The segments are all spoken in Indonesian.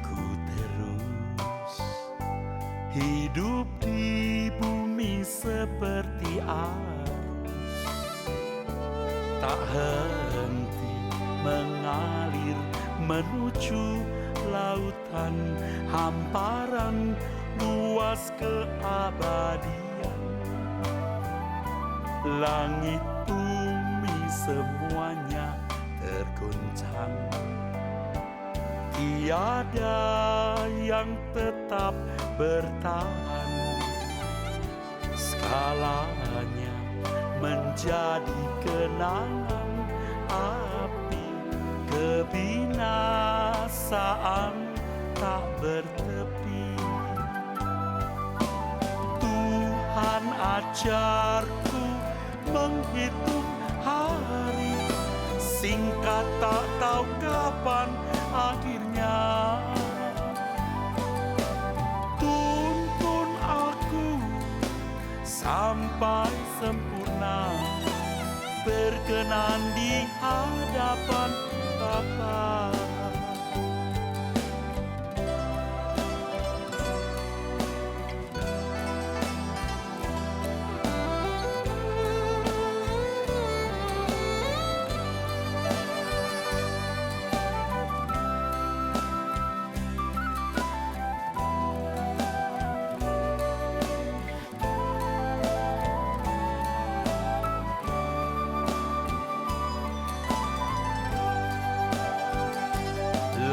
ku terus hidup di bumi seperti arus, tak henti mengalir menuju lautan hamparan luas keabadian. Langit bumi semuanya tergoncang, tiada yang tetap bertahan. Skalanya menjadi kenangan api, kebinasaan tak bertepi. Tuhan ajarku menghitung hari, singkat tak tahu kapan akhirnya. Tuntun aku sampai sempurna, berkenan di hadapan Bapa.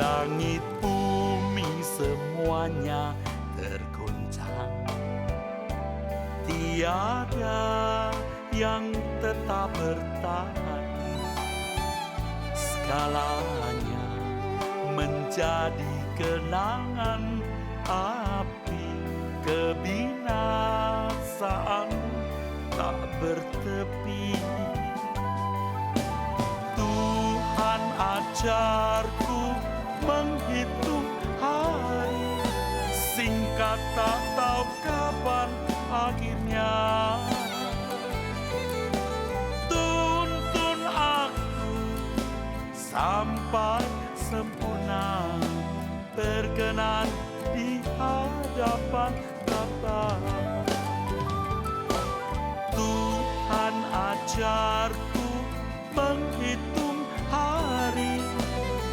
Langit bumi semuanya tergoncang, tiada yang tetap bertahan. Segalanya menjadi kenangan api, kebinasaan tak bertepi. Tuhan ajarku menghitung hari, singkat tak tahu kapan akhirnya. Tuntun aku sampai sempurna, berkenan di hadapan Bapa. Tuhan ajarku menghitung hari,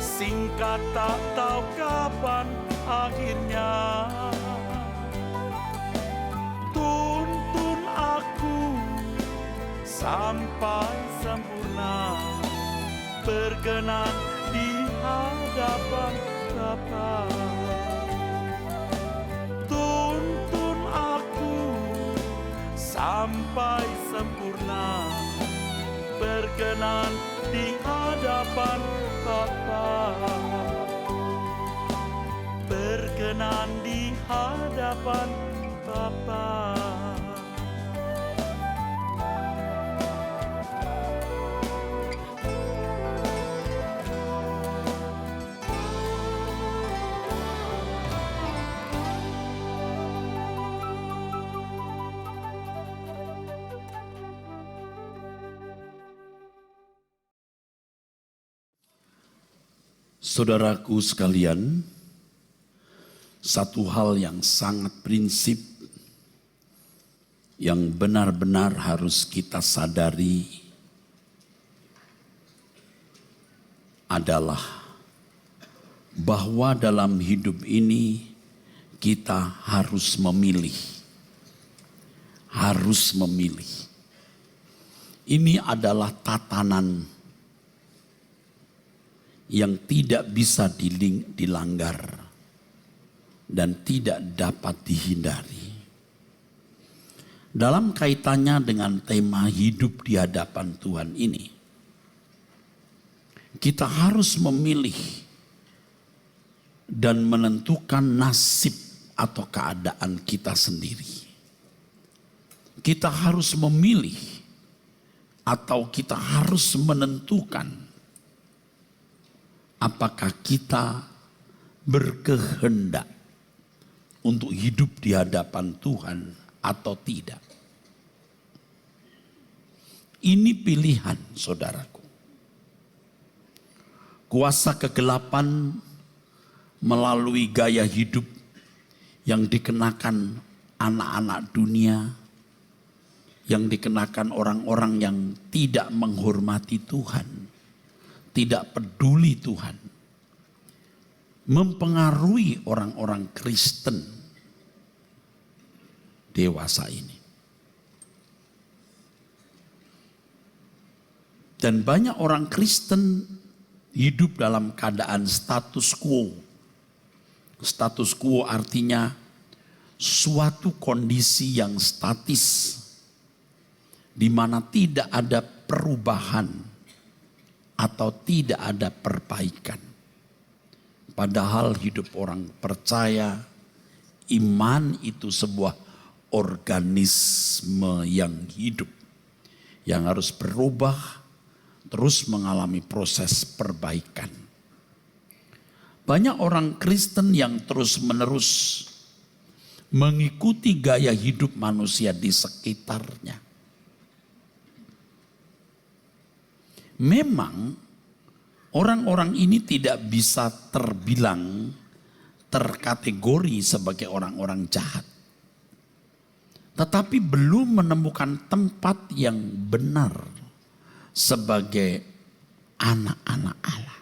singkat tak tahu kapan akhirnya. Tuntun aku sampai sempurna, berkenan di hadapan Bapa. Tuntun aku sampai sempurna, berkenan di hadapan Bapa. Berkenan di hadapan Bapa. Saudaraku sekalian, satu hal yang sangat prinsip yang benar-benar harus kita sadari adalah bahwa dalam hidup ini kita harus memilih. Harus memilih. Ini adalah tatanan yang tidak bisa dilanggar dan tidak dapat dihindari. Dalam kaitannya dengan tema hidup di hadapan Tuhan ini, kita harus memilih dan menentukan nasib atau keadaan kita sendiri. Kita harus memilih atau kita harus menentukan apakah kita berkehendak untuk hidup di hadapan Tuhan atau tidak. Ini pilihan, saudaraku. Kuasa kegelapan melalui gaya hidup yang dikenakan anak-anak dunia, yang dikenakan orang-orang yang tidak menghormati Tuhan, tidak peduli Tuhan, mempengaruhi orang-orang Kristen dewasa ini. Dan banyak orang Kristen hidup dalam keadaan status quo. Status quo artinya suatu kondisi yang statis, di mana tidak ada perubahan atau tidak ada perbaikan. Padahal hidup orang percaya, iman itu sebuah organisme yang hidup, yang harus berubah, terus mengalami proses perbaikan. Banyak orang Kristen yang terus-menerus mengikuti gaya hidup manusia di sekitarnya. Memang orang-orang ini tidak bisa terkategori sebagai orang-orang jahat. Tetapi belum menemukan tempat yang benar sebagai anak-anak Allah.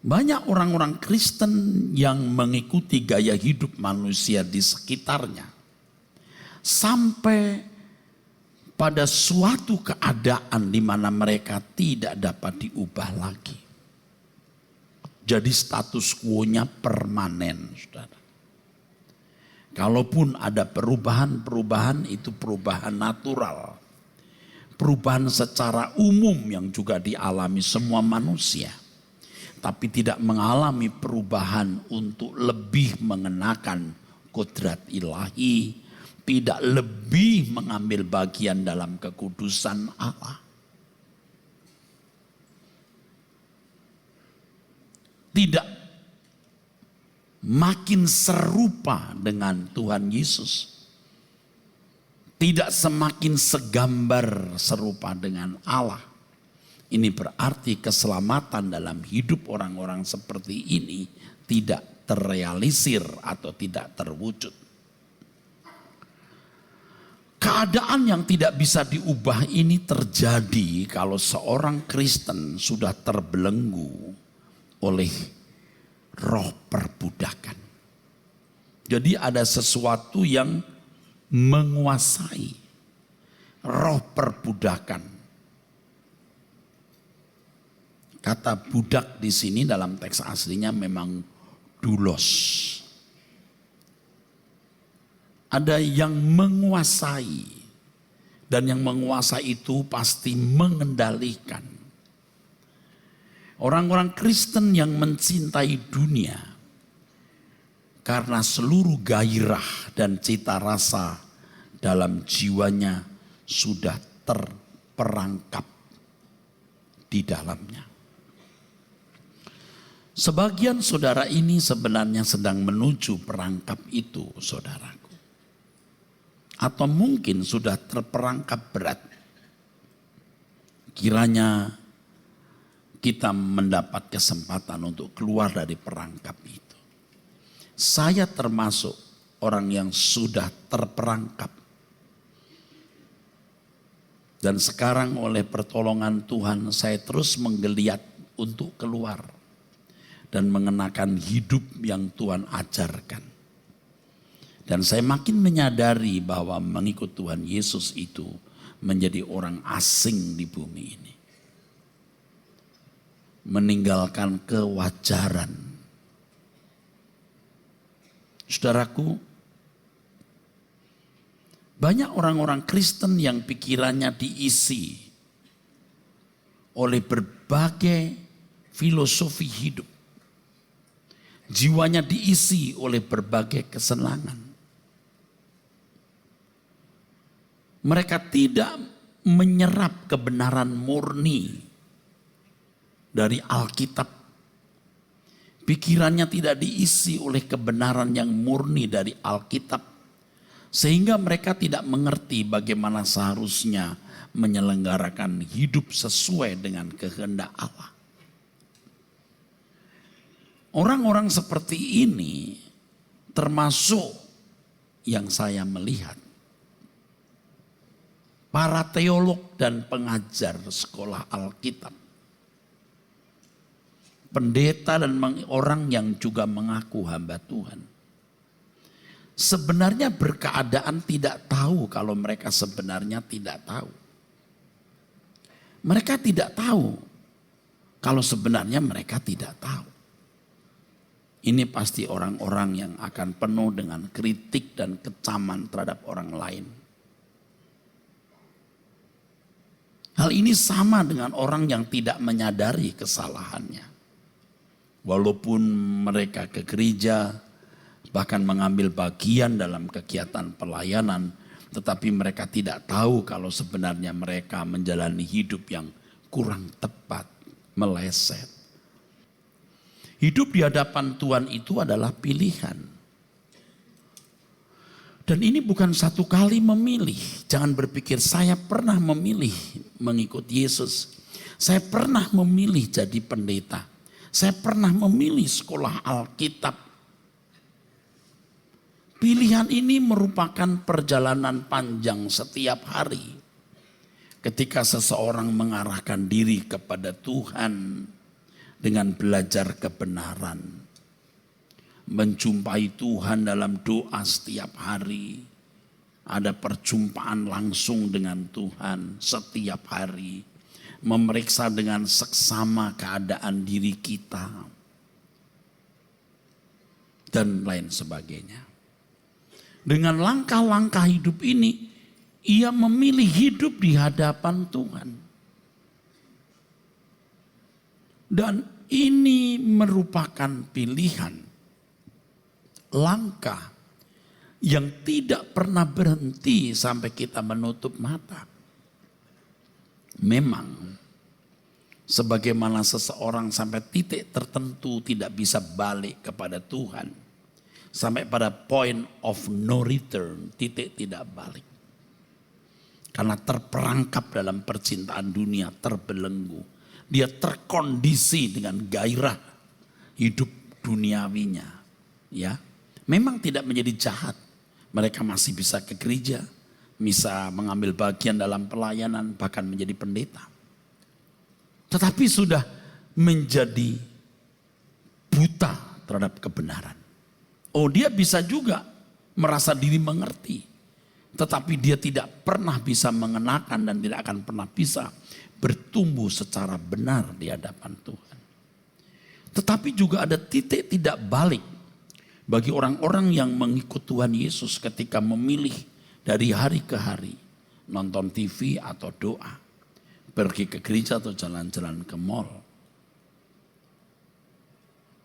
Banyak orang-orang Kristen yang mengikuti gaya hidup manusia di sekitarnya, sampai pada suatu keadaan di mana mereka tidak dapat diubah lagi. Jadi status quo-nya permanen, saudara. Kalaupun ada perubahan itu perubahan natural. Perubahan secara umum yang juga dialami semua manusia. Tapi tidak mengalami perubahan untuk lebih mengenakan kodrat ilahi, tidak lebih mengambil bagian dalam kekudusan Allah. Tidak makin serupa dengan Tuhan Yesus. Tidak semakin segambar serupa dengan Allah. Ini berarti keselamatan dalam hidup orang-orang seperti ini tidak terrealisir atau tidak terwujud. Keadaan yang tidak bisa diubah ini terjadi kalau seorang Kristen sudah terbelenggu oleh roh perbudakan. Jadi ada sesuatu yang menguasai roh perbudakan. Kata budak di sini dalam teks aslinya memang doulos. Ada yang menguasai, dan yang menguasai itu pasti mengendalikan. Orang-orang Kristen yang mencintai dunia karena seluruh gairah dan cita rasa dalam jiwanya sudah terperangkap di dalamnya. Sebagian saudara ini sebenarnya sedang menuju perangkap itu, saudaraku. Atau mungkin sudah terperangkap berat. Kiranya kita mendapat kesempatan untuk keluar dari perangkap itu. Saya termasuk orang yang sudah terperangkap. Dan sekarang oleh pertolongan Tuhan saya terus menggeliat untuk keluar. Dan mengenakan hidup yang Tuhan ajarkan. Dan saya makin menyadari bahwa mengikut Tuhan Yesus itu menjadi orang asing di bumi ini. Meninggalkan kewajaran. Saudaraku, banyak orang-orang Kristen yang pikirannya diisi oleh berbagai filosofi hidup. Jiwanya diisi oleh berbagai kesenangan. Mereka tidak menyerap kebenaran murni dari Alkitab. Pikirannya tidak diisi oleh kebenaran yang murni dari Alkitab. Sehingga mereka tidak mengerti bagaimana seharusnya menyelenggarakan hidup sesuai dengan kehendak Allah. Orang-orang seperti ini termasuk yang saya melihat para teolog dan pengajar sekolah Alkitab. Pendeta dan orang yang juga mengaku hamba Tuhan. Sebenarnya berkeadaan tidak tahu kalau mereka sebenarnya tidak tahu. Mereka tidak tahu kalau sebenarnya mereka tidak tahu. Ini pasti orang-orang yang akan penuh dengan kritik dan kecaman terhadap orang lain. Hal ini sama dengan orang yang tidak menyadari kesalahannya. Walaupun mereka ke gereja, bahkan mengambil bagian dalam kegiatan pelayanan, tetapi mereka tidak tahu kalau sebenarnya mereka menjalani hidup yang kurang tepat, meleset. Hidup di hadapan Tuhan itu adalah pilihan. Dan ini bukan satu kali memilih. Jangan berpikir saya pernah memilih mengikuti Yesus. Saya pernah memilih jadi pendeta. Saya pernah memilih sekolah Alkitab. Pilihan ini merupakan perjalanan panjang setiap hari. Ketika seseorang mengarahkan diri kepada Tuhan dengan belajar kebenaran. Menjumpai Tuhan dalam doa setiap hari. Ada perjumpaan langsung dengan Tuhan setiap hari. Memeriksa dengan seksama keadaan diri kita. Dan lain sebagainya. Dengan langkah-langkah hidup ini, ia memilih hidup di hadapan Tuhan. Dan ini merupakan pilihan. Langkah yang tidak pernah berhenti sampai kita menutup mata. Memang sebagaimana seseorang sampai titik tertentu tidak bisa balik kepada Tuhan. Sampai pada point of no return, titik tidak balik. Karena terperangkap dalam percintaan dunia, terbelenggu. Dia terkondisi dengan gairah hidup duniawinya. Ya. Memang tidak menjadi jahat. Mereka masih bisa ke gereja, bisa mengambil bagian dalam pelayanan, bahkan menjadi pendeta. Tetapi sudah menjadi buta terhadap kebenaran. Oh, dia bisa juga merasa diri mengerti. Tetapi dia tidak pernah bisa mengenakan dan tidak akan pernah bisa bertumbuh secara benar di hadapan Tuhan. Tetapi juga ada titik tidak balik bagi orang-orang yang mengikut Tuhan Yesus ketika memilih dari hari ke hari. Nonton TV atau doa. Pergi ke gereja atau jalan-jalan ke mall.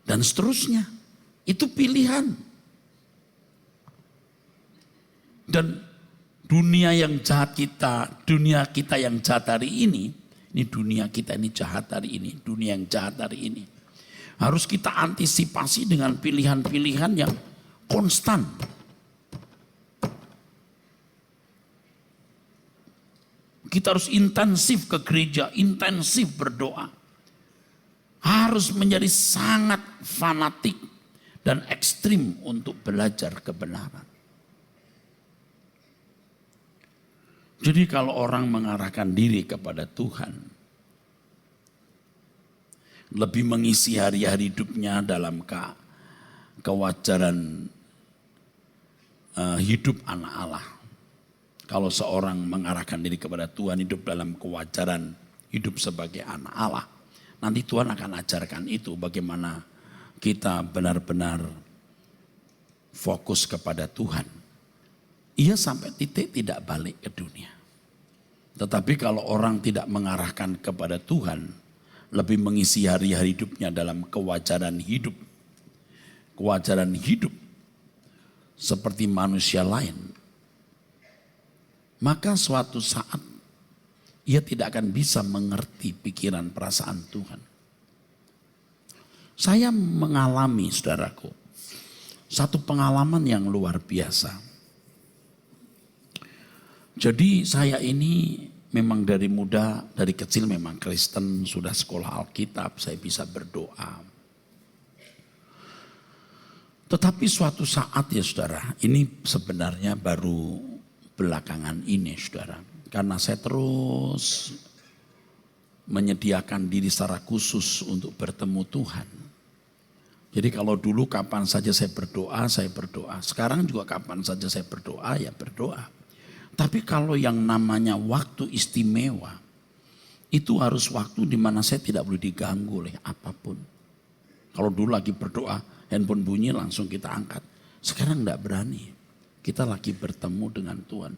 Dan seterusnya. Itu pilihan. Dan dunia yang jahat kita, dunia kita yang jahat hari ini dunia kita ini jahat hari ini, dunia yang jahat hari ini. Harus kita antisipasi dengan pilihan-pilihan yang konstan. Kita harus intensif ke gereja, intensif berdoa. Harus menjadi sangat fanatik dan ekstrim untuk belajar kebenaran. Jadi kalau orang mengarahkan diri kepada Tuhan, lebih mengisi hari-hari hidupnya dalam kewajaran hidup anak Allah. Kalau seorang mengarahkan diri kepada Tuhan, hidup dalam kewajaran hidup sebagai anak Allah, nanti Tuhan akan ajarkan itu bagaimana kita benar-benar fokus kepada Tuhan. Ia sampai titik tidak balik ke dunia. Tetapi kalau orang tidak mengarahkan kepada Tuhan, lebih mengisi hari-hari hidupnya dalam kewajaran hidup. Kewajaran hidup seperti manusia lain. Maka suatu saat ia tidak akan bisa mengerti pikiran perasaan Tuhan. Saya mengalami, saudaraku, satu pengalaman yang luar biasa. Jadi saya ini memang dari muda, dari kecil memang Kristen, sudah sekolah Alkitab, saya bisa berdoa. Tetapi suatu saat ya saudara, ini sebenarnya baru belakangan ini saudara. Karena saya terus menyediakan diri secara khusus untuk bertemu Tuhan. Jadi kalau dulu kapan saja saya berdoa, saya berdoa. Sekarang juga kapan saja saya berdoa, ya berdoa. Tapi kalau yang namanya waktu istimewa, itu harus waktu di mana saya tidak boleh diganggu oleh apapun. Kalau dulu lagi berdoa, handphone bunyi langsung kita angkat. Sekarang enggak berani. Kita lagi bertemu dengan Tuhan.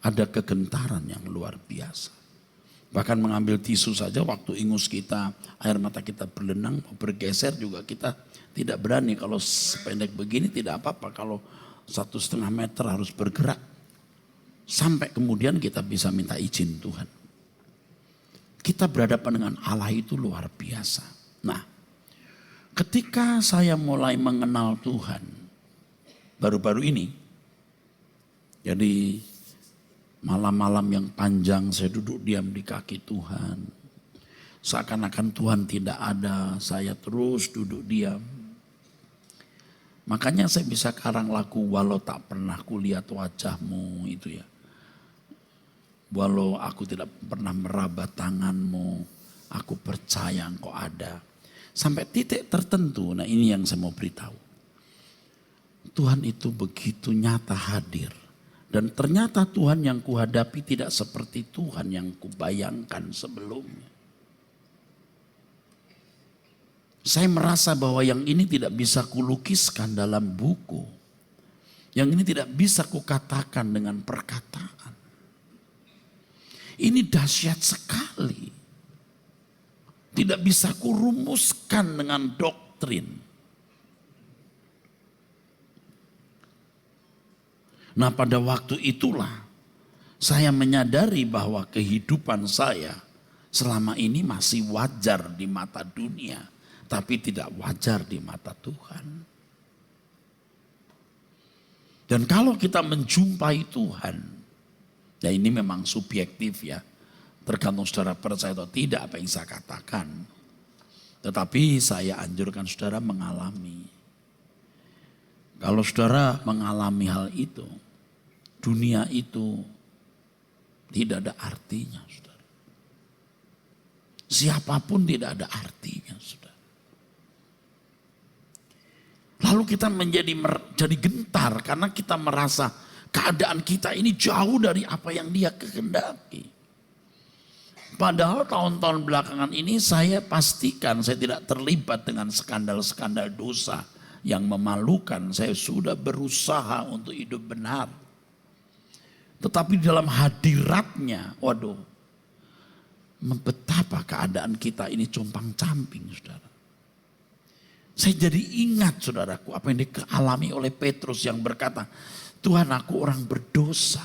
Ada kegentaran yang luar biasa. Bahkan mengambil tisu saja waktu ingus kita, air mata kita berlenang, bergeser juga kita tidak berani. Kalau sependek begini tidak apa-apa. Kalau 1,5 meter harus bergerak. Sampai kemudian kita bisa minta izin Tuhan. Kita berhadapan dengan Allah itu luar biasa. Nah, ketika saya mulai mengenal Tuhan, baru-baru ini, jadi malam-malam yang panjang saya duduk diam di kaki Tuhan. Seakan-akan Tuhan tidak ada, saya terus duduk diam. Makanya saya bisa karang lagu, walau tak pernah kulihat wajahmu itu ya. Walau aku tidak pernah meraba tanganmu, aku percaya engkau ada. Sampai titik tertentu, nah ini yang saya mau beritahu. Tuhan itu begitu nyata hadir. Dan ternyata Tuhan yang kuhadapi tidak seperti Tuhan yang kubayangkan sebelumnya. Saya merasa bahwa yang ini tidak bisa kulukiskan dalam buku. Yang ini tidak bisa kukatakan dengan perkataan. Ini dahsyat sekali. Tidak bisa kurumuskan dengan doktrin. Nah pada waktu itulah saya menyadari bahwa kehidupan saya selama ini masih wajar di mata dunia. Tapi tidak wajar di mata Tuhan. Dan kalau kita menjumpai Tuhan, ya ini memang subjektif ya. Tergantung saudara percaya atau tidak apa yang saya katakan. Tetapi saya anjurkan saudara mengalami. Kalau saudara mengalami hal itu, dunia itu tidak ada artinya saudara. Siapapun tidak ada artinya saudara. Lalu kita jadi gentar karena kita merasa keadaan kita ini jauh dari apa yang Dia kehendaki. Padahal tahun-tahun belakangan ini saya pastikan saya tidak terlibat dengan skandal-skandal dosa yang memalukan. Saya sudah berusaha untuk hidup benar. Tetapi dalam hadiratnya, waduh, betapa keadaan kita ini compang-camping saudara. Saya jadi ingat saudaraku apa yang dialami oleh Petrus yang berkata, Tuhan aku orang berdosa.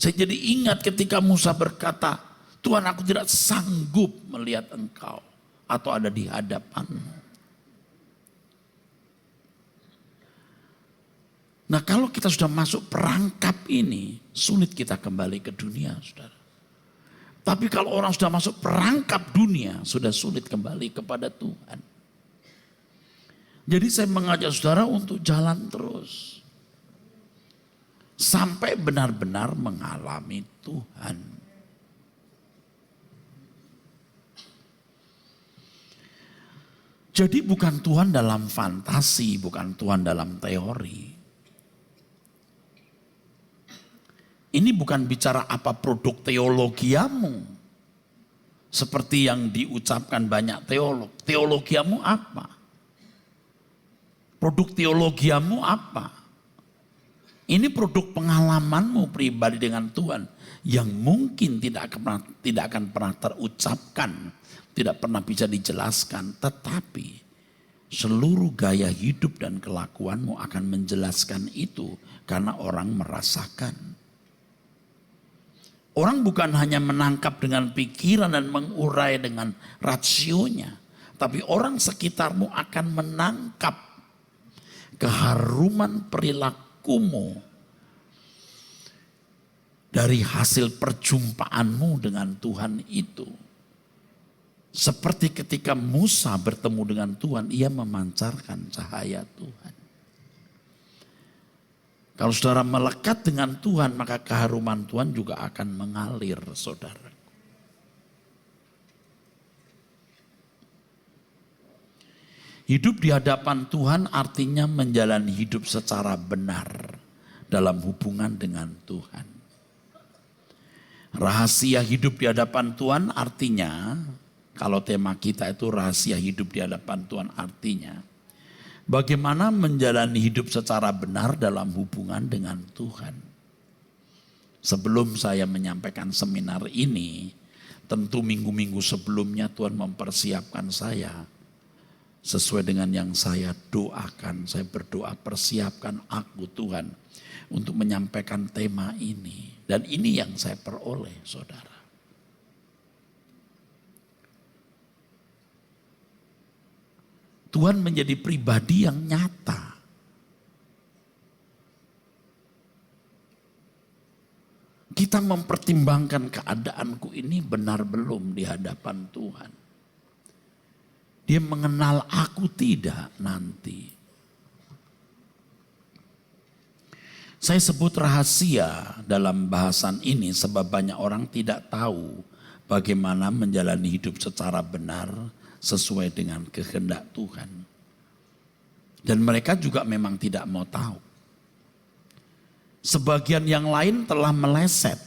Saya jadi ingat ketika Musa berkata, Tuhan aku tidak sanggup melihat engkau atau ada di hadapanmu. Nah kalau kita sudah masuk perangkap ini, sulit kita kembali ke dunia saudara. Tapi kalau orang sudah masuk perangkap dunia, sudah sulit kembali kepada Tuhan. Jadi saya mengajak saudara untuk jalan terus. Sampai benar-benar mengalami Tuhan. Jadi bukan Tuhan dalam fantasi, bukan Tuhan dalam teori. Ini bukan bicara apa produk teologiamu. Seperti yang diucapkan banyak teolog. Teologiamu apa? Produk teologiamu apa? Ini produk pengalamanmu pribadi dengan Tuhan. Yang mungkin tidak akan pernah terucapkan. Tidak pernah bisa dijelaskan. Tetapi seluruh gaya hidup dan kelakuanmu akan menjelaskan itu. Karena orang merasakan. Orang bukan hanya menangkap dengan pikiran dan mengurai dengan rasionya. Tapi orang sekitarmu akan menangkap keharuman perilakumu dari hasil perjumpaanmu dengan Tuhan itu. Seperti ketika Musa bertemu dengan Tuhan, ia memancarkan cahaya Tuhan. Kalau saudara melekat dengan Tuhan, maka keharuman Tuhan juga akan mengalir, saudara. Hidup di hadapan Tuhan artinya menjalani hidup secara benar dalam hubungan dengan Tuhan. Rahasia hidup di hadapan Tuhan artinya, kalau tema kita itu rahasia hidup di hadapan Tuhan artinya, bagaimana menjalani hidup secara benar dalam hubungan dengan Tuhan. Sebelum saya menyampaikan seminar ini, tentu minggu-minggu sebelumnya Tuhan mempersiapkan saya. Sesuai dengan yang saya doakan, saya berdoa persiapkan aku Tuhan untuk menyampaikan tema ini. Dan ini yang saya peroleh, saudara. Tuhan menjadi pribadi yang nyata. Kita mempertimbangkan keadaanku ini benar belum di hadapan Tuhan. Dia mengenal aku tidak nanti. Saya sebut rahasia dalam bahasan ini sebab banyak orang tidak tahu bagaimana menjalani hidup secara benar sesuai dengan kehendak Tuhan. Dan mereka juga memang tidak mau tahu. Sebagian yang lain telah meleset.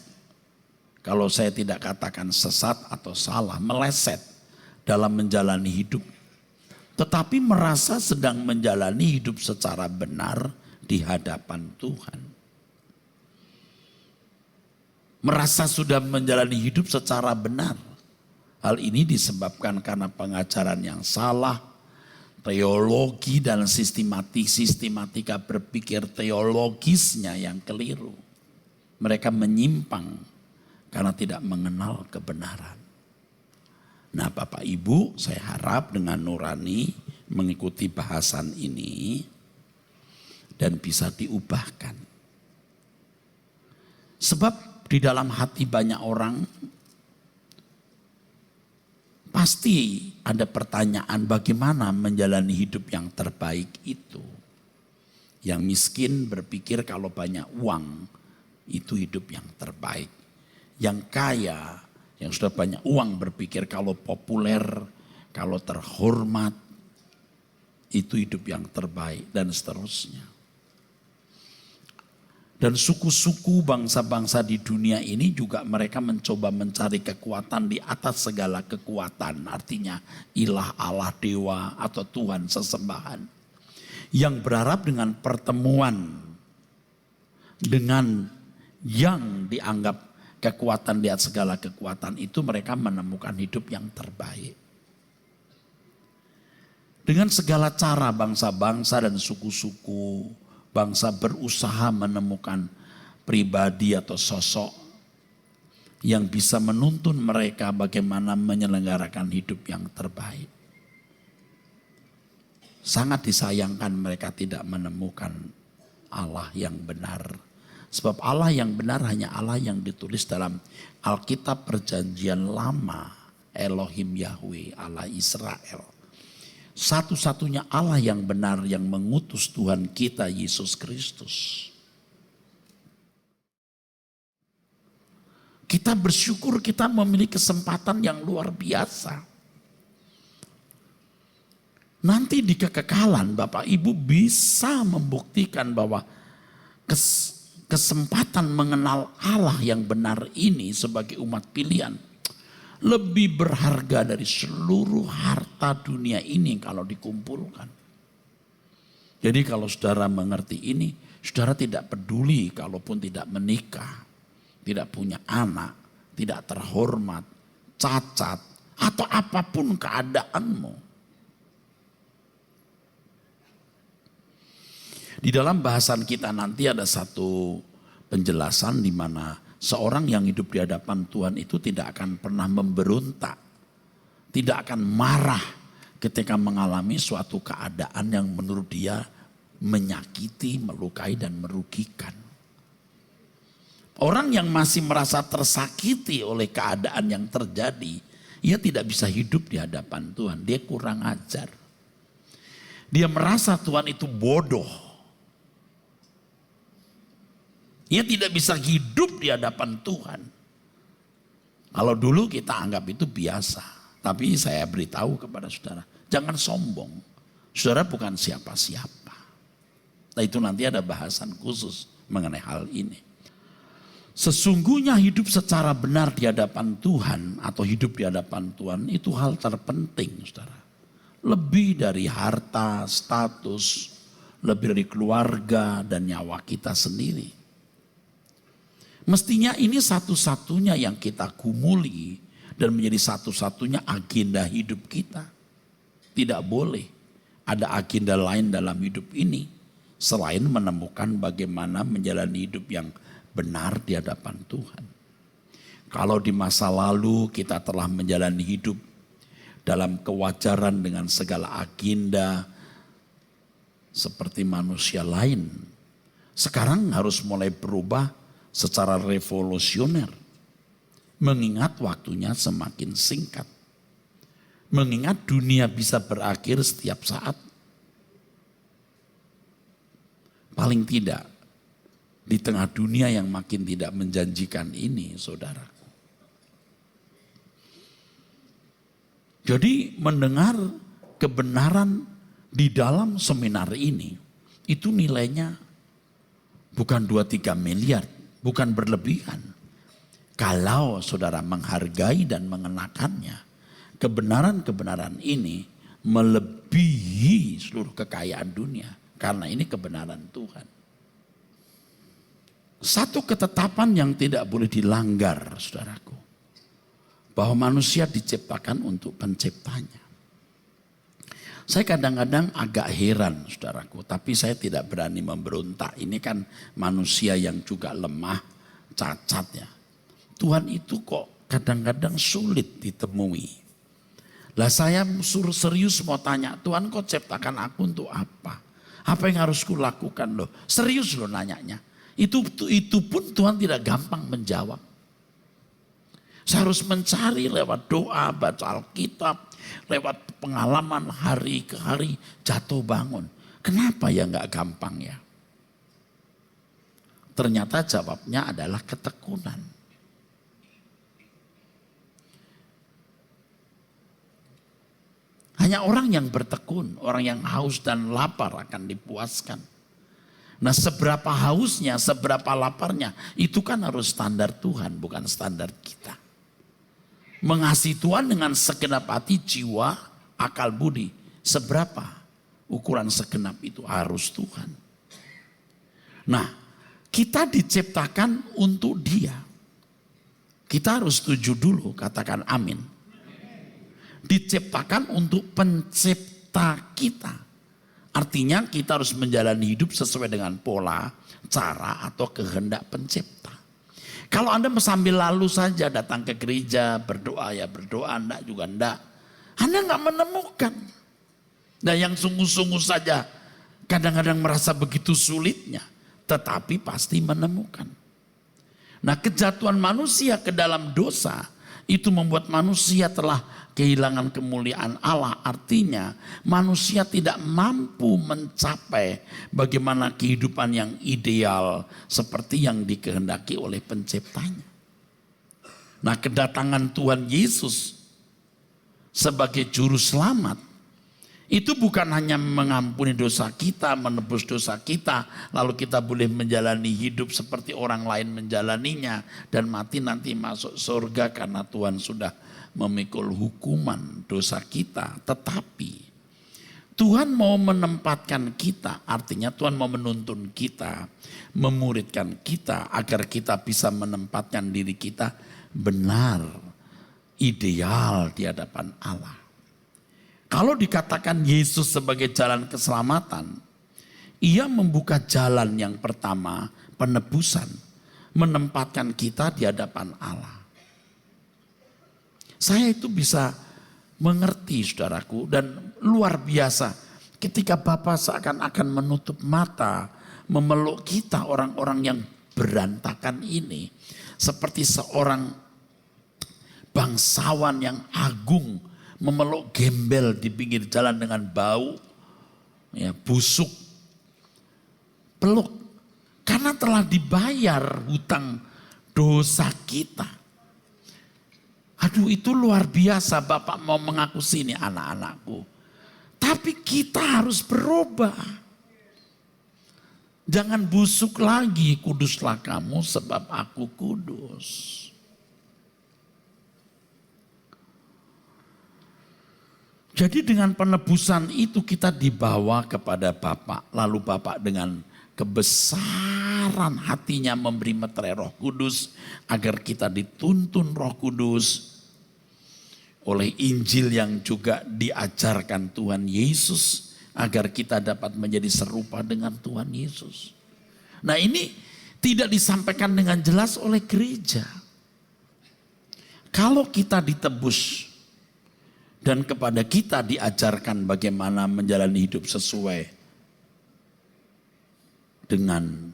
Kalau saya tidak katakan sesat atau salah, meleset dalam menjalani hidup. Tetapi merasa sedang menjalani hidup secara benar di hadapan Tuhan. Merasa sudah menjalani hidup secara benar. Hal ini disebabkan karena pengajaran yang salah, teologi dan sistematika berpikir teologisnya yang keliru. Mereka menyimpang karena tidak mengenal kebenaran. Nah, Bapak Ibu, saya harap dengan nurani mengikuti bahasan ini dan bisa diubahkan. Sebab di dalam hati banyak orang pasti ada pertanyaan bagaimana menjalani hidup yang terbaik itu. Yang miskin berpikir kalau banyak uang itu hidup yang terbaik. Yang kaya, yang sudah banyak uang berpikir kalau populer, kalau terhormat, itu hidup yang terbaik dan seterusnya. Dan suku-suku bangsa-bangsa di dunia ini juga mereka mencoba mencari kekuatan di atas segala kekuatan. Artinya ilah, Allah, dewa atau Tuhan sesembahan. Yang berharap dengan pertemuan dengan yang dianggap kekuatan di atas segala kekuatan itu mereka menemukan hidup yang terbaik. Dengan segala cara bangsa-bangsa dan suku-suku bangsa berusaha menemukan pribadi atau sosok yang bisa menuntun mereka bagaimana menyelenggarakan hidup yang terbaik. Sangat disayangkan mereka tidak menemukan Allah yang benar. Sebab Allah yang benar hanya Allah yang ditulis dalam Alkitab Perjanjian Lama, Elohim Yahweh, Allah Israel. Satu-satunya Allah yang benar yang mengutus Tuhan kita Yesus Kristus. Kita bersyukur kita memiliki kesempatan yang luar biasa. Nanti di kekekalan Bapak Ibu bisa membuktikan bahwa kesempatan mengenal Allah yang benar ini sebagai umat pilihan lebih berharga dari seluruh harta dunia ini kalau dikumpulkan. Jadi kalau saudara mengerti ini, saudara tidak peduli kalaupun tidak menikah, tidak punya anak, tidak terhormat, cacat, atau apapun keadaanmu. Di dalam bahasan kita nanti ada satu penjelasan di mana seorang yang hidup di hadapan Tuhan itu tidak akan pernah memberontak. Tidak akan marah ketika mengalami suatu keadaan yang menurut dia menyakiti, melukai dan merugikan. Orang yang masih merasa tersakiti oleh keadaan yang terjadi, ia tidak bisa hidup di hadapan Tuhan. Dia kurang ajar. Dia merasa Tuhan itu bodoh. Ia tidak bisa hidup di hadapan Tuhan. Kalau dulu kita anggap itu biasa. Tapi saya beritahu kepada saudara, jangan sombong. Saudara bukan siapa-siapa. Nah, itu nanti ada bahasan khusus mengenai hal ini. Sesungguhnya hidup secara benar di hadapan Tuhan atau hidup di hadapan Tuhan itu hal terpenting, saudara. Lebih dari harta, status, lebih dari keluarga dan nyawa kita sendiri. Mestinya ini satu-satunya yang kita gumuli dan menjadi satu-satunya agenda hidup kita. Tidak boleh ada agenda lain dalam hidup ini selain menemukan bagaimana menjalani hidup yang benar di hadapan Tuhan. Kalau di masa lalu kita telah menjalani hidup dalam kewajaran dengan segala agenda seperti manusia lain, sekarang harus mulai berubah secara revolusioner. Mengingat waktunya semakin singkat. Mengingat dunia bisa berakhir setiap saat. Paling tidak di tengah dunia yang makin tidak menjanjikan ini, saudaraku. Jadi mendengar kebenaran di dalam seminar ini, itu nilainya bukan 2-3 miliar, bukan berlebihan. Kalau saudara menghargai dan mengenakannya, kebenaran-kebenaran ini melebihi seluruh kekayaan dunia. Karena ini kebenaran Tuhan. Satu ketetapan yang tidak boleh dilanggar, saudaraku. Bahwa manusia diciptakan untuk penciptanya. Saya kadang-kadang agak heran, saudaraku. Tapi saya tidak berani memberontak. Ini kan manusia yang juga lemah, cacat ya. Tuhan itu kok kadang-kadang sulit ditemui. Lah saya serius mau tanya, Tuhan kok ciptakan aku untuk apa? Apa yang harus kulakukan loh? Serius loh nanyanya. Itu pun Tuhan tidak gampang menjawab. Saya harus mencari lewat doa, baca Alkitab, lewat pengalaman hari ke hari jatuh bangun. Kenapa ya nggak gampang ya? Ternyata jawabnya adalah ketekunan. Hanya orang yang bertekun, orang yang haus dan lapar akan dipuaskan. Nah, seberapa hausnya, seberapa laparnya, itu kan harus standar Tuhan, bukan standar kita. Mengasihi Tuhan dengan segenap hati, jiwa, akal budi. Seberapa ukuran segenap itu harus Tuhan. Nah, kita diciptakan untuk Dia. Kita harus setuju dulu, katakan amin. Diciptakan untuk pencipta kita. Artinya kita harus menjalani hidup sesuai dengan pola, cara atau kehendak pencipta. Kalau Anda sambil lalu saja datang ke gereja, berdoa ya berdoa, enggak juga enggak. Anda enggak menemukan. Nah yang sungguh-sungguh saja kadang-kadang merasa begitu sulitnya. Tetapi pasti menemukan. Nah kejatuhan manusia ke dalam dosa itu membuat manusia telah kehilangan kemuliaan Allah. Artinya manusia tidak mampu mencapai bagaimana kehidupan yang ideal seperti yang dikehendaki oleh penciptanya. Nah kedatangan Tuhan Yesus sebagai juru selamat itu bukan hanya mengampuni dosa kita, menebus dosa kita, lalu kita boleh menjalani hidup seperti orang lain menjalaninya dan mati nanti masuk surga karena Tuhan sudah memikul hukuman dosa kita. Tetapi Tuhan mau menempatkan kita, artinya Tuhan mau menuntun kita, memuridkan kita agar kita bisa menempatkan diri kita benar, ideal di hadapan Allah. Kalau dikatakan Yesus sebagai jalan keselamatan, Ia membuka jalan yang pertama, penebusan, menempatkan kita di hadapan Allah. Saya itu bisa mengerti saudaraku dan luar biasa ketika Bapa seakan-akan menutup mata, memeluk kita orang-orang yang berantakan ini. Seperti seorang bangsawan yang agung memeluk gembel di pinggir jalan dengan bau, ya, busuk, peluk. Karena Karena telah dibayar hutang dosa kita. Aduh, itu luar biasa Bapak mau mengaku sini anak-anakku. Tapi kita harus berubah. Jangan busuk lagi, kuduslah kamu sebab aku kudus. Jadi dengan penebusan itu kita dibawa kepada Bapa. Lalu Bapa dengan kebesaran hatinya memberi meterai Roh Kudus agar kita dituntun Roh Kudus oleh Injil yang juga diajarkan Tuhan Yesus agar kita dapat menjadi serupa dengan Tuhan Yesus. Nah, ini tidak disampaikan dengan jelas oleh gereja. Kalau kita ditebus dan kepada kita diajarkan bagaimana menjalani hidup sesuai dengan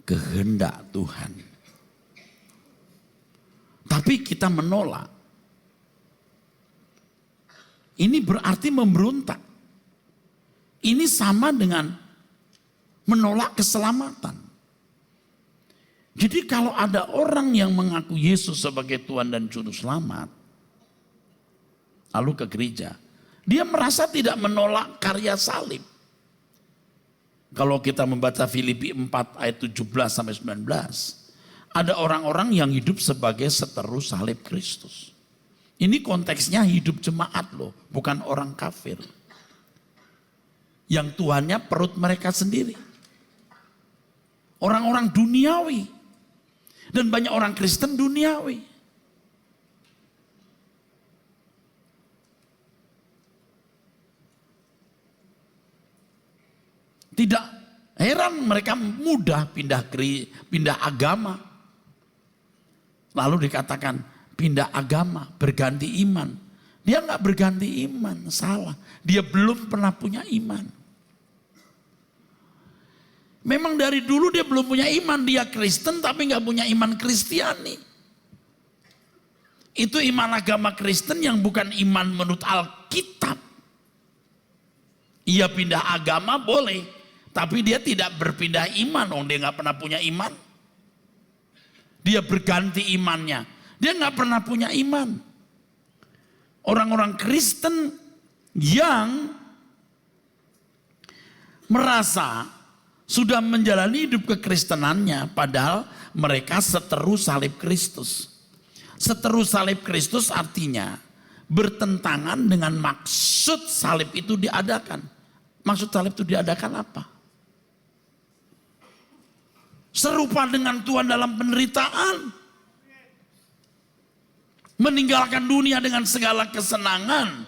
kehendak Tuhan. Tapi kita menolak. Ini berarti memberontak. Ini sama dengan menolak keselamatan. Jadi kalau ada orang yang mengaku Yesus sebagai Tuhan dan Juru Selamat, lalu ke gereja, dia merasa tidak menolak karya salib. Kalau kita membaca Filipi 4 ayat 17 sampai 19, ada orang-orang yang hidup sebagai seteru salib Kristus. Ini konteksnya hidup jemaat loh, bukan orang kafir. Yang Tuhannya perut mereka sendiri. Orang-orang duniawi. Dan banyak orang Kristen duniawi. Tidak heran mereka mudah pindah agama. Lalu dikatakan pindah agama, berganti iman. Dia nggak berganti iman, salah. Dia belum pernah punya iman. Memang dari dulu dia belum punya iman, dia Kristen tapi nggak punya iman Kristiani. Itu iman agama Kristen yang bukan iman menurut Alkitab. Ia pindah agama boleh, tapi dia tidak berpindah iman, dia nggak pernah punya iman. Dia berganti imannya, dia nggak pernah punya iman. Orang-orang Kristen yang merasa sudah menjalani hidup kekristenannya, padahal mereka seteru salib Kristus. Seteru salib Kristus artinya bertentangan dengan maksud salib itu diadakan. Maksud salib itu diadakan apa? Serupa dengan Tuhan dalam penderitaan. Meninggalkan dunia dengan segala kesenangan.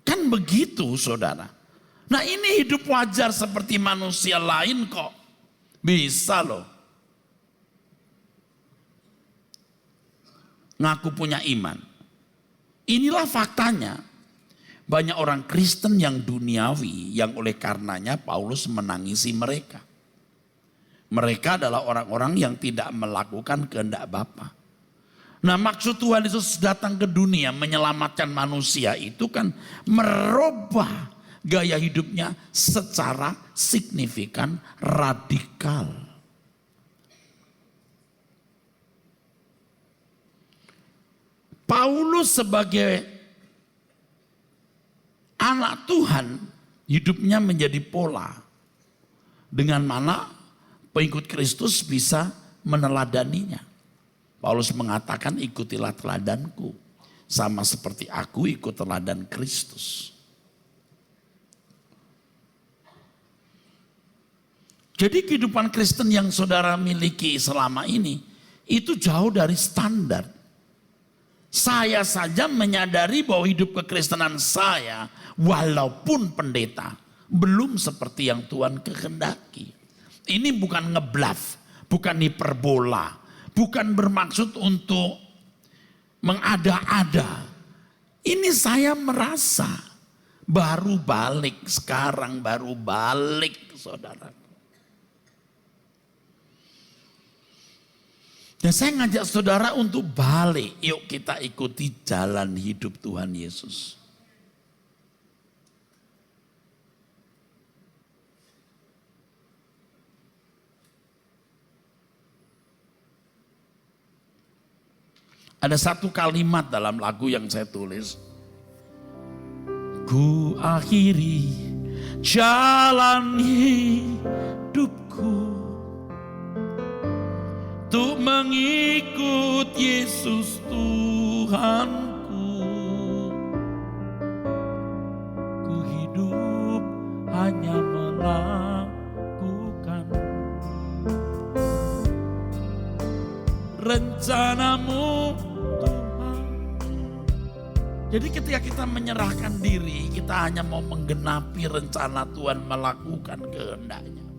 Kan begitu saudara. Nah ini hidup wajar seperti manusia lain kok. Bisa loh. Ngaku punya iman. Inilah faktanya. Banyak orang Kristen yang duniawi yang oleh karenanya Paulus menangisi mereka. Mereka adalah orang-orang yang tidak melakukan kehendak Bapa. Nah maksud Tuhan Yesus datang ke dunia menyelamatkan manusia itu kan merubah gaya hidupnya secara signifikan, radikal. Paulus sebagai anak Tuhan hidupnya menjadi pola. Dengan mana pengikut Kristus bisa meneladaninya. Paulus mengatakan ikutilah teladanku. Sama seperti aku ikut teladan Kristus. Jadi kehidupan Kristen yang saudara miliki selama ini. Itu jauh dari standar. Saya saja menyadari bahwa hidup kekristenan saya. Walaupun pendeta. Belum seperti yang Tuhan kehendaki. Ini bukan ngebluff. Bukan hiperbola. Bukan bermaksud untuk mengada-ada. Ini saya merasa baru balik. Sekarang baru balik saudara. Dan saya ngajak saudara untuk balik. Yuk kita ikuti jalan hidup Tuhan Yesus. Ada satu kalimat dalam lagu yang saya tulis. Ku akhiri jalan hidupku untuk mengikut Yesus Tuhanku. Ku hidup hanya melakukan rencanamu Tuhan. Jadi ketika kita menyerahkan diri, kita hanya mau menggenapi rencana Tuhan, melakukan kehendaknya.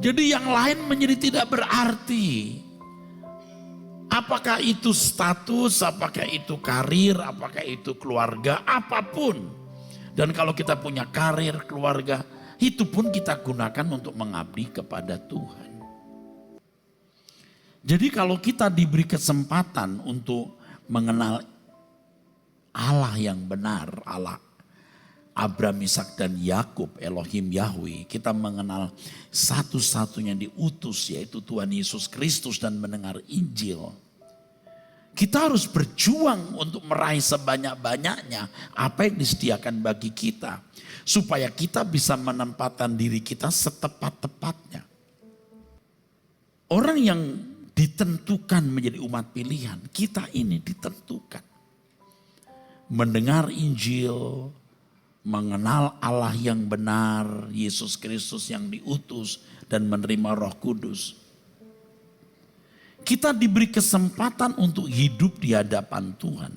Jadi yang lain menjadi tidak berarti. Apakah itu status, apakah itu karir, apakah itu keluarga, apapun. Dan kalau kita punya karir, keluarga, itu pun kita gunakan untuk mengabdi kepada Tuhan. Jadi kalau kita diberi kesempatan untuk mengenal Allah yang benar, Allah Abraham, Ishak dan Yakub, Elohim Yahweh, kita mengenal satu-satunya diutus yaitu Tuhan Yesus Kristus dan mendengar Injil. Kita harus berjuang untuk meraih sebanyak-banyaknya apa yang disediakan bagi kita. Supaya kita bisa menempatkan diri kita setepat-tepatnya. Orang yang ditentukan menjadi umat pilihan, kita ini ditentukan. Mendengar Injil, mengenal Allah yang benar, Yesus Kristus yang diutus dan menerima Roh Kudus. Kita diberi kesempatan untuk hidup di hadapan Tuhan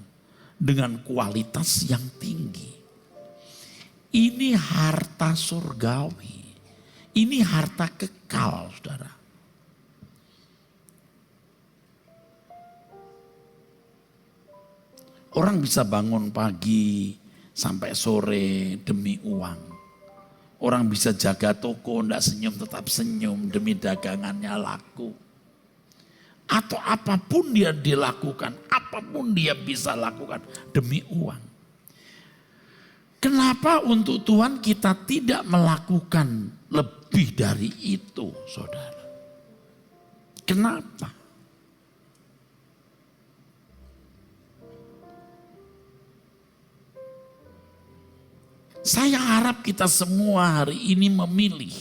dengan kualitas yang tinggi. Ini harta surgawi. Ini harta kekal, saudara. Orang bisa bangun pagi sampai sore demi uang. Orang bisa jaga toko, tidak senyum tetap senyum demi dagangannya laku. Atau apapun dia dilakukan, apapun dia bisa lakukan demi uang. Kenapa untuk Tuhan kita tidak melakukan lebih dari itu, saudara? Kenapa? Saya harap kita semua hari ini memilih.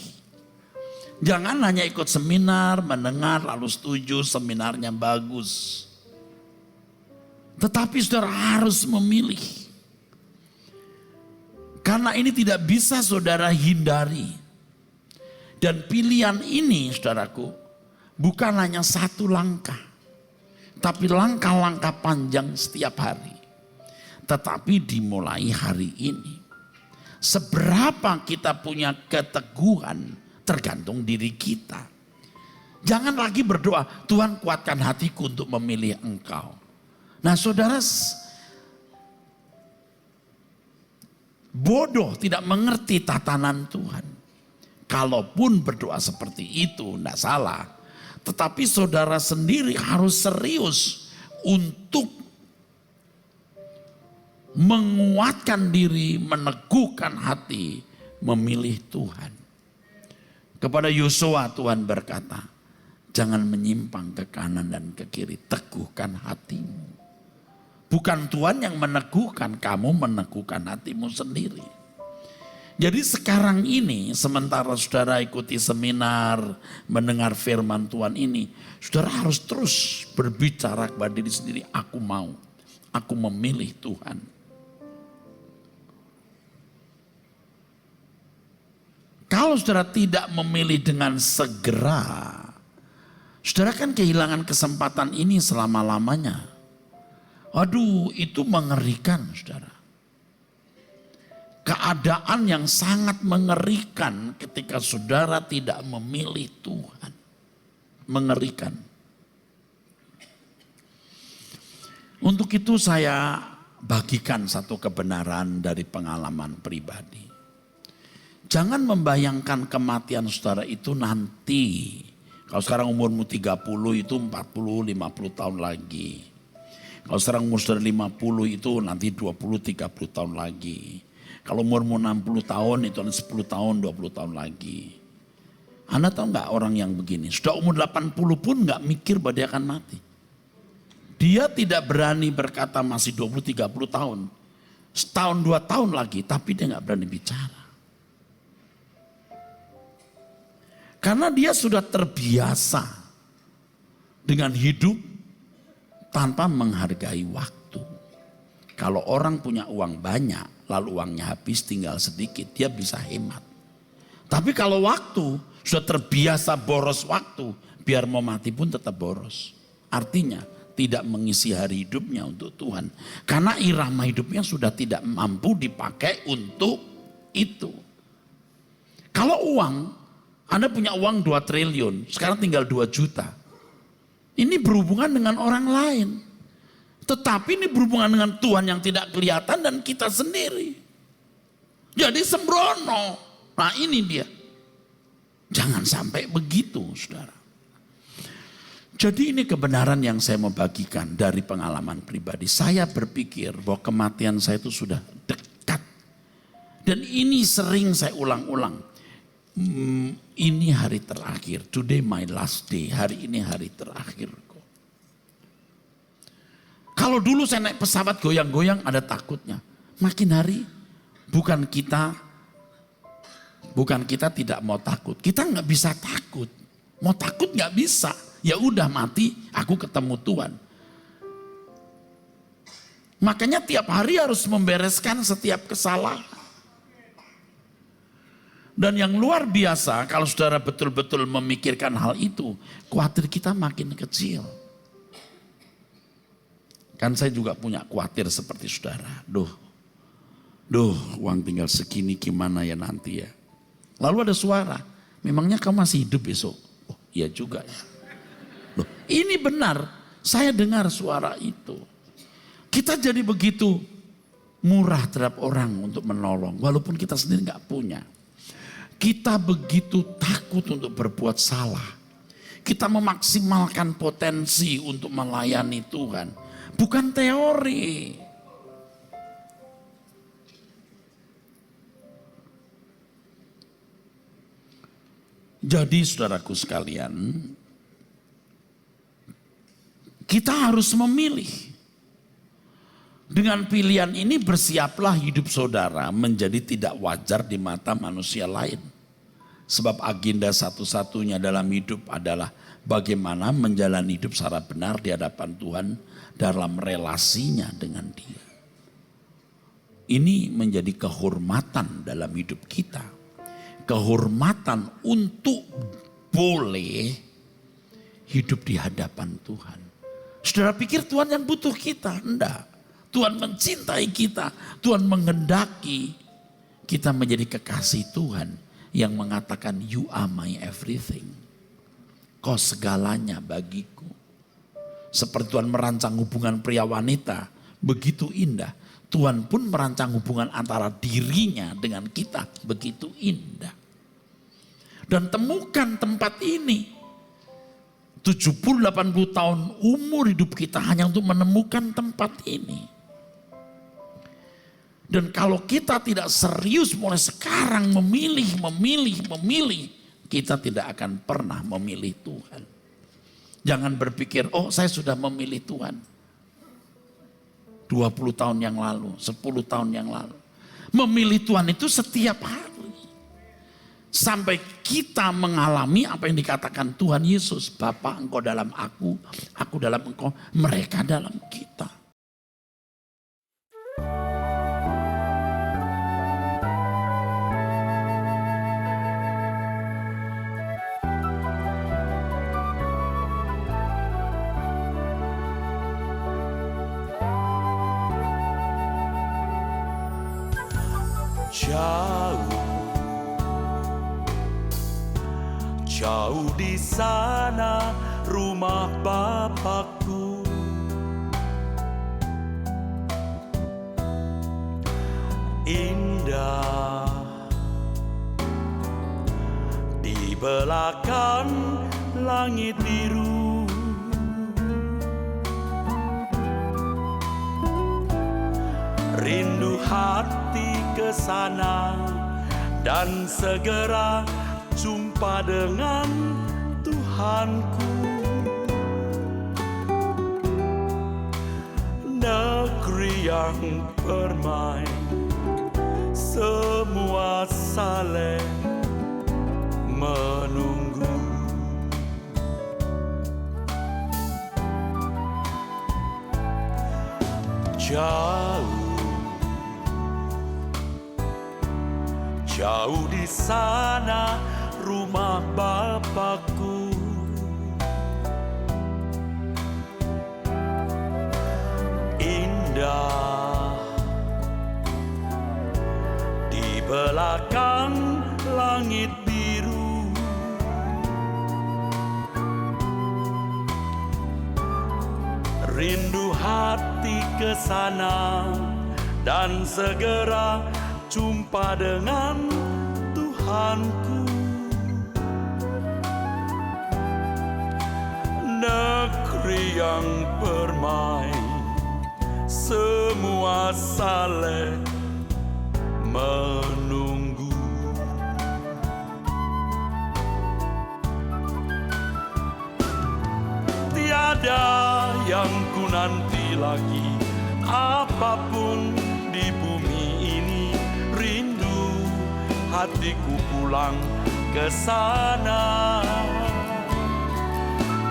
Jangan hanya ikut seminar, mendengar, lalu setuju seminarnya bagus. Tetapi saudara harus memilih. Karena ini tidak bisa saudara hindari. Dan pilihan ini saudaraku bukan hanya satu langkah. Tapi langkah-langkah panjang setiap hari. Tetapi dimulai hari ini. Seberapa kita punya keteguhan tergantung diri kita. Jangan lagi berdoa, Tuhan kuatkan hatiku untuk memilih Engkau. Nah saudara, bodoh tidak mengerti tatanan Tuhan. Kalaupun berdoa seperti itu, tidak salah. Tetapi saudara sendiri harus serius untuk menguatkan diri, meneguhkan hati, memilih Tuhan. Kepada Yosua Tuhan berkata, jangan menyimpang ke kanan dan ke kiri, teguhkan hatimu. Bukan Tuhan yang meneguhkan, kamu meneguhkan hatimu sendiri. Jadi sekarang ini, sementara saudara ikuti seminar, mendengar firman Tuhan ini, saudara harus terus berbicara kepada diri sendiri, aku mau, aku memilih Tuhan. Kalau saudara tidak memilih dengan segera, saudara kan kehilangan kesempatan ini selama-lamanya. Aduh, itu mengerikan, saudara. Keadaan yang sangat mengerikan ketika saudara tidak memilih Tuhan. Mengerikan. Untuk itu saya bagikan satu kebenaran dari pengalaman pribadi. Jangan membayangkan kematian saudara itu nanti. Kalau sekarang umurmu 30 itu 40, 50 tahun lagi. Kalau sekarang umur saudara 50 itu nanti 20, 30 tahun lagi. Kalau umurmu 60 tahun itu 10 tahun, 20 tahun lagi. Anda tahu nggak orang yang begini? Sudah umur 80 pun nggak mikir bahwa dia akan mati. Dia tidak berani berkata masih 20-30 tahun. Setahun 2 tahun lagi, tapi dia gak berani bicara. Karena dia sudah terbiasa dengan hidup tanpa menghargai waktu. Kalau orang punya uang banyak, lalu uangnya habis tinggal sedikit, dia bisa hemat. Tapi kalau waktu, sudah terbiasa boros waktu, biar mau mati pun tetap boros. Artinya tidak mengisi hari hidupnya untuk Tuhan. Karena irama hidupnya sudah tidak mampu dipakai untuk itu. Kalau uang, Anda punya uang 2 triliun, sekarang tinggal 2 juta. Ini berhubungan dengan orang lain. Tetapi ini berhubungan dengan Tuhan yang tidak kelihatan dan kita sendiri. Jadi sembrono. Nah ini dia. Jangan sampai begitu, saudara. Jadi ini kebenaran yang saya mau bagikan dari pengalaman pribadi. Saya berpikir bahwa kematian saya itu sudah dekat. Dan ini sering saya ulang-ulang. Ini hari terakhir, today my last day, hari ini hari terakhir kok. Kalau dulu saya naik pesawat goyang-goyang ada takutnya. Makin hari bukan kita tidak mau takut, kita nggak bisa takut. Mau takut nggak bisa, ya udah mati, aku ketemu Tuhan. Makanya tiap hari harus membereskan setiap kesalahan. Dan yang luar biasa kalau saudara betul-betul memikirkan hal itu, khawatir kita makin kecil. Kan saya juga punya khawatir seperti saudara. Duh uang tinggal segini gimana ya nanti ya. Lalu ada suara, memangnya kamu masih hidup besok? Oh iya juga ya. Loh, ini benar, saya dengar suara itu. Kita jadi begitu murah terhadap orang untuk menolong, walaupun kita sendiri gak punya. Kita begitu takut untuk berbuat salah. Kita memaksimalkan potensi untuk melayani Tuhan. Bukan teori. Jadi saudaraku sekalian, kita harus memilih. Dengan pilihan ini bersiaplah hidup saudara menjadi tidak wajar di mata manusia lain. Sebab agenda satu-satunya dalam hidup adalah bagaimana menjalani hidup secara benar di hadapan Tuhan dalam relasinya dengan Dia. Ini menjadi kehormatan dalam hidup kita. Kehormatan untuk boleh hidup di hadapan Tuhan. Saudara pikir Tuhan yang butuh kita? Enggak. Tuhan mencintai kita, Tuhan menghendaki kita menjadi kekasih Tuhan yang mengatakan you are my everything. Kau segalanya bagiku. Seperti Tuhan merancang hubungan pria wanita, begitu indah. Tuhan pun merancang hubungan antara dirinya dengan kita, begitu indah. Dan temukan tempat ini. 70-80 tahun umur hidup kita hanya untuk menemukan tempat ini. Dan kalau kita tidak serius mulai sekarang memilih, kita tidak akan pernah memilih Tuhan. Jangan berpikir, oh saya sudah memilih Tuhan 20 tahun yang lalu, 10 tahun yang lalu. Memilih Tuhan itu setiap hari. Sampai kita mengalami apa yang dikatakan Tuhan Yesus. Bapa engkau dalam aku dalam engkau, mereka dalam kita. Jauh di sana rumah Bapakku, indah di belakang langit biru. Rindu hati ke sana dan segera jumpa dengan Tuhanku. negeri yang permai, semua saling menunggu. Jauh, jauh di sana rumah Bapakku. Indah di belakang langit biru. Rindu hati ke sana dan segera jumpa dengan Tuhanku. Negeri yang permai, semua saling menunggu. Tiada yang ku nanti lagi, apapun di bumi ini. Rindu hatiku pulang ke sana.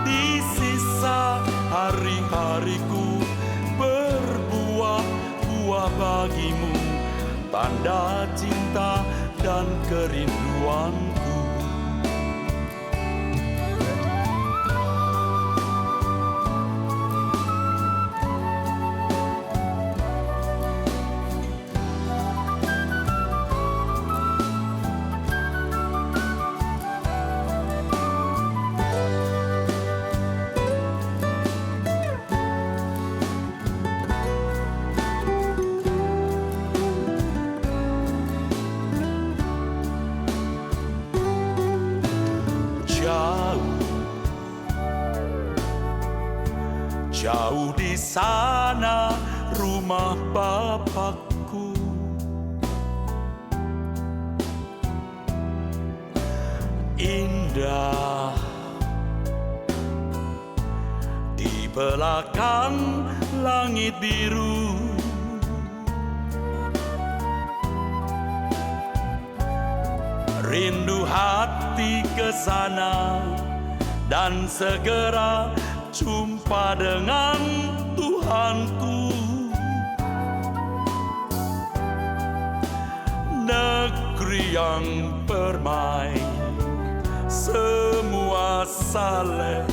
Di sisa hari-hariku berbuah-buah bagimu, tanda cinta dan kerinduanku. Jauh di sana rumah Bapakku. Indah di belakang langit biru. Rindu hati ke sana dan segera jumpa dengan Tuhanku. Negeri yang permai, semua saling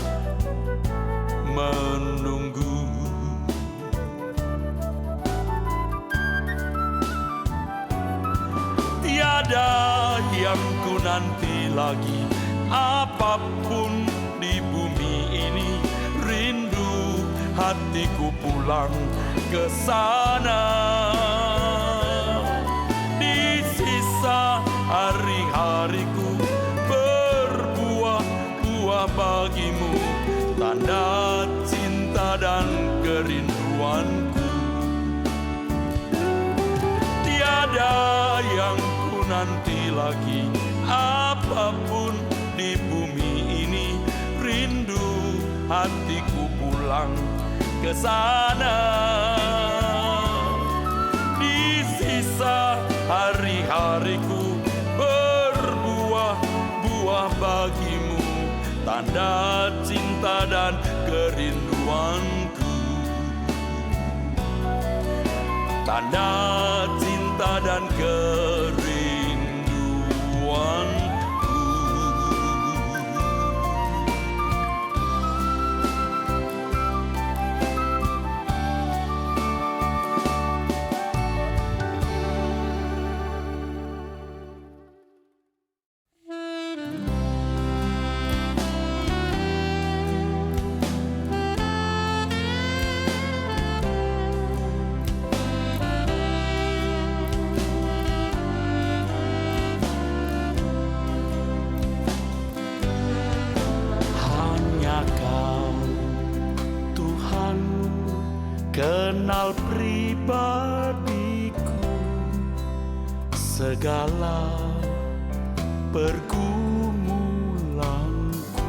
menunggu. Tiada yang ku nanti lagi, apapun di bumi ini. Rindu hatiku pulang ke sana. Di sisa hari-hariku berbuah-buah bagimu, tanda cinta dan kerinduanku. Tiada yang ku nanti lagi, apapun di bumi ini. Rindu hatiku pulang ke sana. Di sisa hari-hariku berbuah-buah bagimu, tanda cinta dan kerinduanku. Tanda cinta dan kerinduanku. Kenal pribadiku, segala pergumulanku.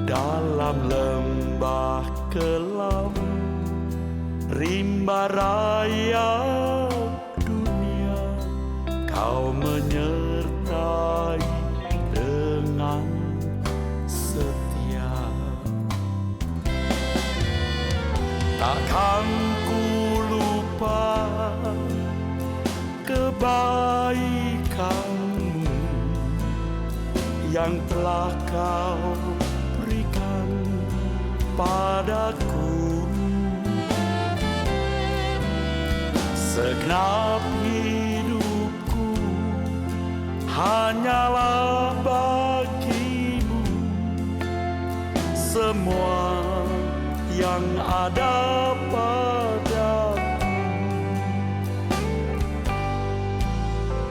Dalam lemah lembah kelam, rimba raya dunia, Kau menyertai dengan setia. Takkan ku lupa kebaikan-Mu yang telah Kau berikan padaku. Segenap hidupku hanyalah bagi-Mu, semua yang ada padaku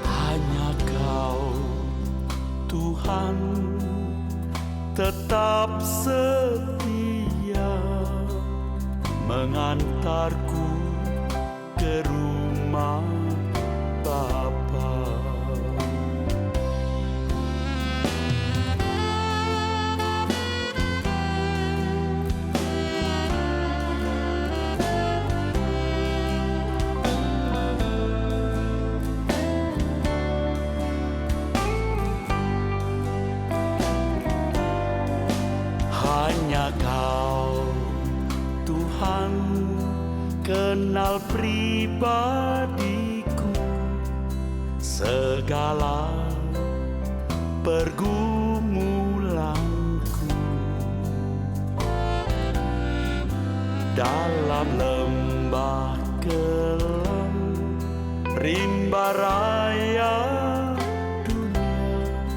hanya Kau, Tuhan, tetap setia mengantarku ke rumah Bapa. Hanya Kau, Tuhan, kenal pribadiku, segala pergumulanku. Dalam lembah kelam, rimba raya dunia,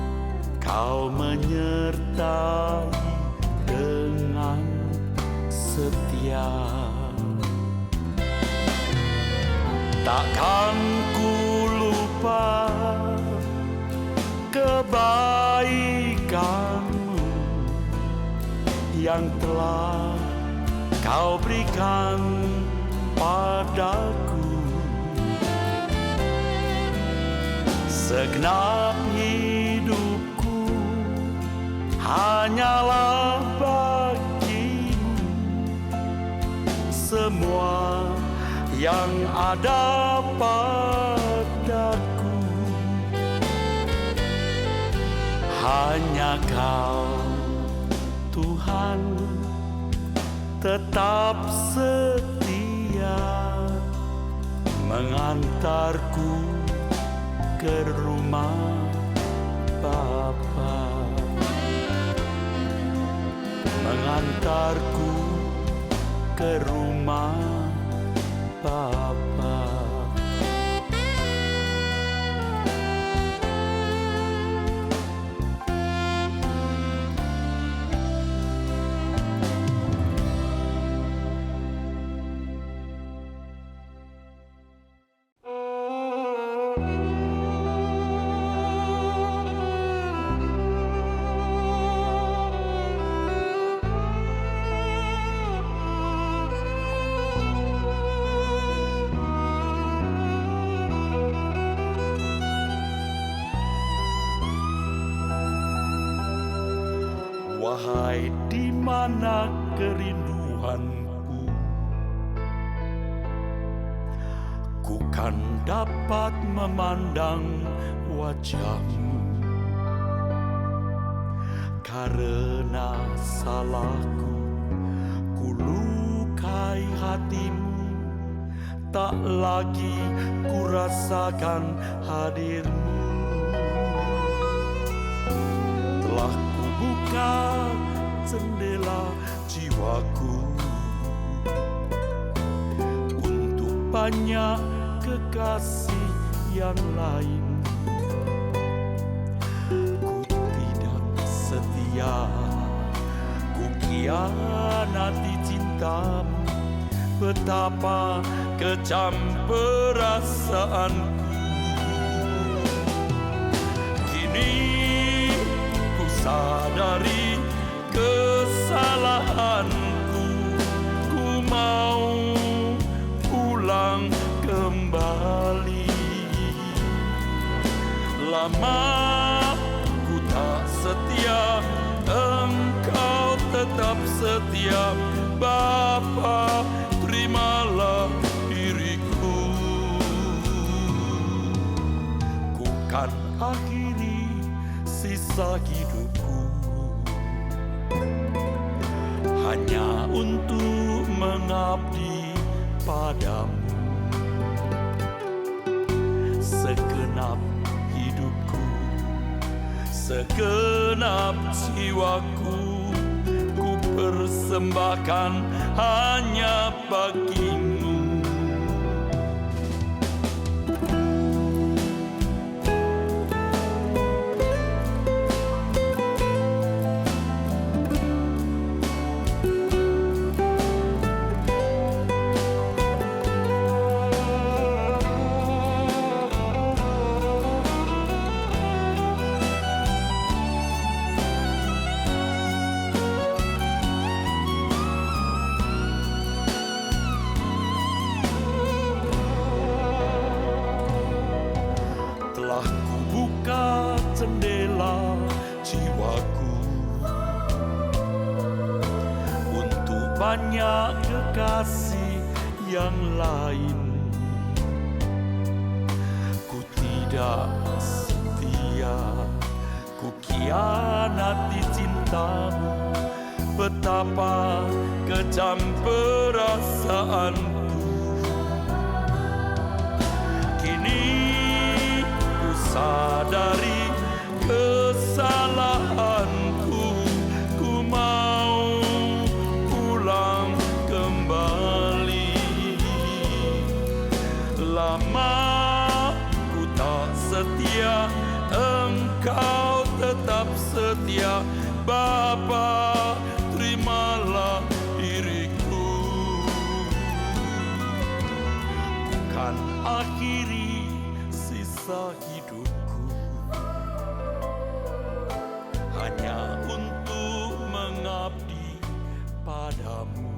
Kau menyertai dengan setia. Takkan ku lupa kebaikan-Mu yang telah Kau berikan padaku. Segenap hidupku hanyalah bagi-Mu, semua yang ada padaku hanya Kau, Tuhan, tetap setia mengantarku ke rumah Bapa, mengantarku ke rumah Bapa. Wahai, di mana kerinduanku, ku kan dapat memandang wajah-Mu. Karena salahku, ku lukai hati-Mu, tak lagi ku rasakan hadir-Mu. Telah buka jendela jiwaku untuk banyak kekasih yang lain. Ku tidak setia, ku khianati cinta-Mu. Betapa kejam perasaanku. Kini sadari kesalahanku, ku mau pulang kembali. Lama ku tak setia, Engkau tetap setia Kan akhiri sisa hidupku hanya untuk mengabdi padamu. Segenap hidupku, segenap jiwaku, ku persembahkan hanya bagimu. Telah kubuka jendela jiwaku untuk banyak kekasih yang lain. Ku tidak setia, ku khianati cintamu. Betapa kejam perasaanku. Kini sadari kesalahanku, ku mau pulang kembali. Lama ku tak setia, Engkau tetap setia. Bapa, terimalah diriku. Kan akhiri sisa hidupku hanya untuk mengabdi padamu.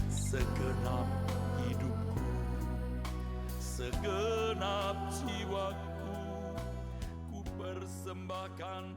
Segenap hidupku, segenap jiwaku, ku persembahkan